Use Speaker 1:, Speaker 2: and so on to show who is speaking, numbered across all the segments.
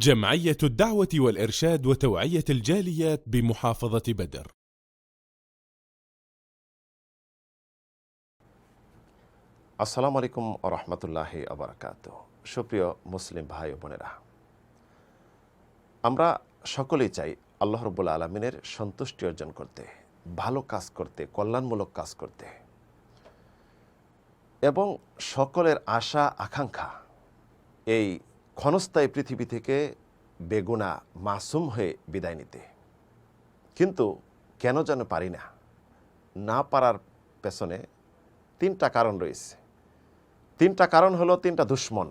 Speaker 1: جمعية الدعوة والإرشاد وتوعية الجاليات بمحافظة بدر.
Speaker 2: আসসালামু আলাইকুম ওয়া রাহমাতুল্লাহি ওয়া বারাকাতুহু। সুপ্রিয় মুসলিম ভাই ও বোনেরা, আমরা সকলেই চাই আল্লাহ রাব্বুল আলামিনের সন্তুষ্টি অর্জন করতে, ভালো কাজ করতে, কল্যাণমূলক কাজ করতে, এবং সকলের আশা আকাঙ্ক্ষা এই ক্ষণস্থায়ী পৃথিবী থেকে বেগুনা মাসুম হয়ে বিদায় নিতে। কিন্তু কেন যেন পারি না। না পারার পেছনে তিনটা কারণ রয়েছে। তিনটা কারণ হলো তিনটা দুশ্মন।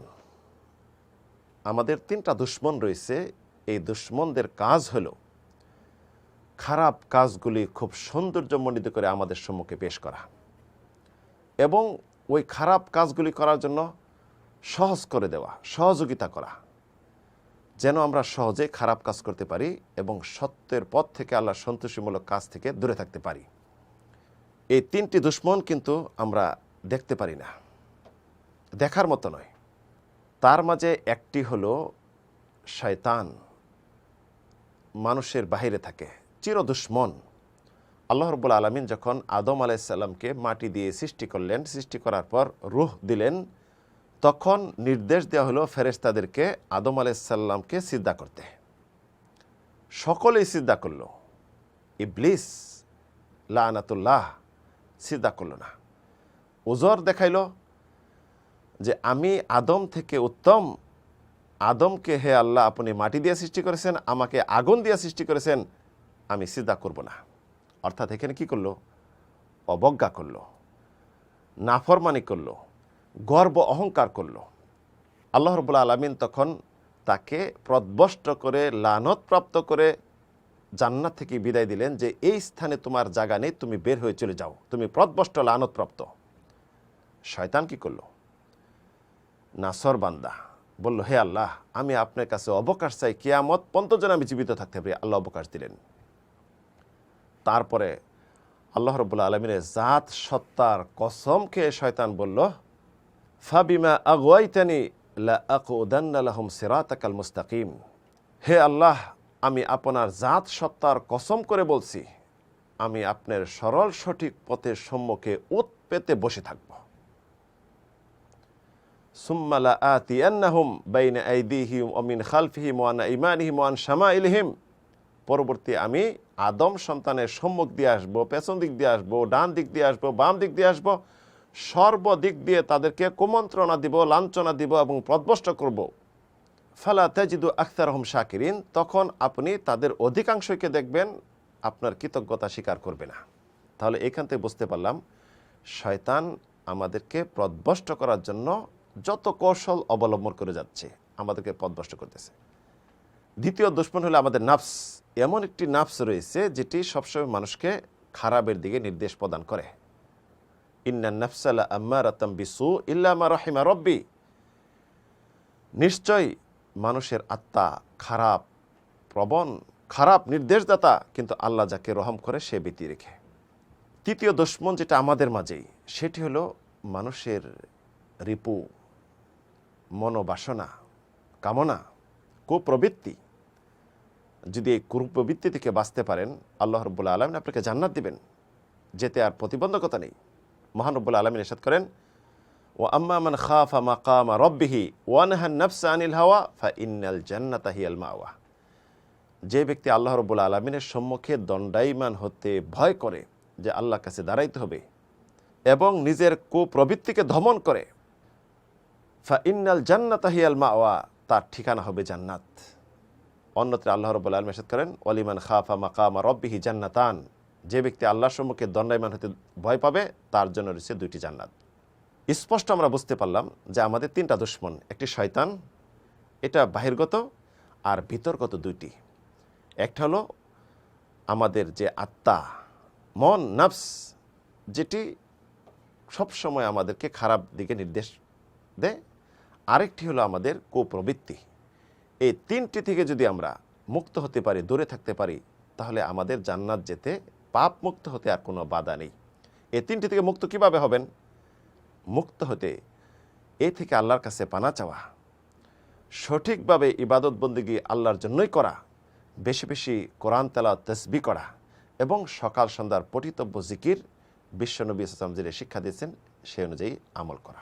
Speaker 2: আমাদের তিনটা দুশ্মন রয়েছে। এই দুশ্মনদের কাজ হলো খারাপ কাজগুলি খুব সৌন্দর্যমণ্ডিত করে আমাদের সম্মুখে পেশ করা এবং ওই খারাপ কাজগুলি করার জন্য সহজ করে দেওয়া, সহযোগিতা করা, যেন আমরা সহজে খারাপ কাজ করতে পারি এবং সত্যের পথ থেকে আল্লাহর সন্তুষ্টিমূলক কাজ থেকে দূরে থাকতে পারি। এই তিনটি দুশ্মন কিন্তু আমরা দেখতে পারি না, দেখার মতো নয়। তার মাঝে একটি হলো শয়তান, মানুষের বাহিরে থাকে, চির দুশ্মন। আল্লাহ রাব্বুল আলামিন যখন আদম আলাইহিস সালামকে মাটি দিয়ে সৃষ্টি করলেন, সৃষ্টি করার পর রূহ দিলেন, তখন নির্দেশ দেওয়া হলো ফেরেশতাদেরকে আদম আলাইহিস সালামকে সিজদা করতে। সকলেই সিজদা করল, ইবলিস লানাতুল্লাহ সিজদা করল না। উজর দেখাইল যে আমি আদম থেকে উত্তম, আদমকে হে আল্লাহ আপনি মাটি দিয়ে সৃষ্টি করেছেন, আমাকে আগুন দিয়ে সৃষ্টি করেছেন, আমি সিজদা করব না। অর্থাৎ এখানে কি করলো? অবজ্ঞা করলো, নাফরমানি করলো, গর্ব অহংকার করলো। আল্লাহ রাব্বুল আলামিন তখন তাকে প্রদ্বষ্ট করে, লানতপ্রাপ্ত করে জান্নাত থেকে বিদায় দিলেন যে এই স্থানে তোমার জায়গা নেই, তুমি বের হয়ে চলে যাও, তুমি প্রদ্বষ্ট, লানতপ্রাপ্ত। শয়তান কি করলো? নাসর বান্দা বলল, হে আল্লাহ আমি আপনার কাছে অবকাশ চাই, কিয়ামত পর্যন্ত যেন আমি জীবিত থাকতে পারি। আল্লাহ অবকাশ দিলেন। তারপরে আল্লাহ রাব্বুল আলামিনের জাত সত্তার কসম খেয়ে শয়তান বলল, ফাবিমা আগওয়াইতানি লা আকুদান্না লাহুম সিরাতাকাল মুস্তাকিম। হে আল্লাহ, আমি আপনার জাত সত্তার কসম করে বলছি, আমি আপনার সরল সঠিক পথের সম্মুখে উত পেতে বসে থাকব। সুম্মা লা আতিয়ান্নাহুম বাইনা আইদিহিম ওয়া মিন খালফিহিম ওয়া আন আইমানিহিম ওয়া আন শামাইলিহিম। পরবর্তী আমি আদম সন্তানের সম্মুখ দিয়ে আসবো, পেছন দিক দিয়ে আসবো, ডান দিক দিয়ে আসবো, বাম দিক দিয়ে আসবো, সর্বদিক দিয়ে তাদেরকে কুমন্ত্রণা দিব, লাঞ্ছনা দিব এবং প্রদ্বষ্ট করব। ফালা তাজিদু আকতারহুম শাকিরিন। তখন আপনি তাদের অধিকাংশকে দেখবেন আপনার কৃতজ্ঞতা স্বীকার করবে না। তাহলে এখান থেকে বুঝতে পারলাম শয়তান আমাদেরকে প্রদ্বষ্ট করার জন্য যত কৌশল অবলম্বন করে যাচ্ছে, আমাদেরকে প্রদ্বষ্ট করতেছে। দ্বিতীয় দুশ্মন হলো আমাদের নাফস। এমন একটি নাফস রয়েছে যেটি সবসময় মানুষকে খারাপের দিকে নির্দেশ প্রদান করে। ইন্নান নাফসা লা আম্মারাতাম বিসু ইল্লা মা রাহিমা রব্বি। নিশ্চয় মানুষের আত্মা খারাপ প্রবণ, খারাপ নির্দেশদাতা, কিন্তু আল্লাহ যাকে রহম করে সে ব্যতি রেখে। তৃতীয় দুশ্মন যেটা আমাদের মাঝেই, সেটি হলো মানুষের রিপু, মনোবাসনা, কামনা, কুপ্রবৃত্তি। যদি এই কুপ্রবৃত্তি থেকে বাঁচতে পারেন, আল্লাহ রাব্বুল আলামিন আপনাকে জান্নাত দিবেন, যেতে আর প্রতিবন্ধকতা নেই। মহান রব্বুল আলামিন ইরশাদ করেন, ওয়া আম্মা মান খাফা মাকামা রাব্বিহি ওয়া নাহান নাফসা আনিল হাওয়া ফাইন্নাল জান্নাতা হিয়াল মাওয়া। যে ব্যক্তি আল্লাহ রাব্বুল আলামিনের সম্মুখে দণ্ডায়মান হতে ভয় করে, যে আল্লাহর কাছে দাঁড়াইতে হবে, এবং নিজের কুপ্রবৃত্তিকে দমন করে, ফাইন্নাল জান্নাতা হিয়াল মাওয়া, তার ঠিকানা হবে জান্নাত। অন্যত্র আল্লাহ রাব্বুল আলামিন ইরশাদ করেন, ওয়ালিমান খাফা মাকামা রাব্বিহি জান্নাতান। যে ব্যক্তি আল্লাহর সম্মুখে দণ্ডায়মান হতে ভয় পাবে, তার জন্য রয়েছে দুইটি জান্নাত। স্পষ্ট আমরা বুঝতে পারলাম যে আমাদের তিনটা দুশ্মন। একটি শয়তান, এটা বাহিরগত, আর ভিতরগত দুইটি। একটা হলো আমাদের যে আত্মা, মন, নাফস, যেটি সবসময় আমাদেরকে খারাপ দিকে নির্দেশ দেয়। আরেকটি হলো আমাদের কুপ্রবৃত্তি। এই তিনটি থেকে যদি আমরা মুক্ত হতে পারি, দূরে থাকতে পারি, তাহলে আমাদের জান্নাত যেতে, পাপ মুক্ত হতে আর কোনো বাধা নেই। এই তিনটি থেকে মুক্ত কিভাবে হবেন? মুক্ত হতে এ থেকে আল্লাহর কাছে পানা চাওয়া, সঠিকভাবে ইবাদত বন্দেগী আল্লাহর জন্যই করা, বেশি বেশি কোরআন তেলাওয়াত তাসবিহ করা এবং সকাল সন্ধ্যার পঠিতব্য জিকির বিশ্বনবী সাল্লাল্লাহু আলাইহি ওয়াসাল্লাম যে শিক্ষা দিয়েছেন সেই অনুযায়ী আমল করা।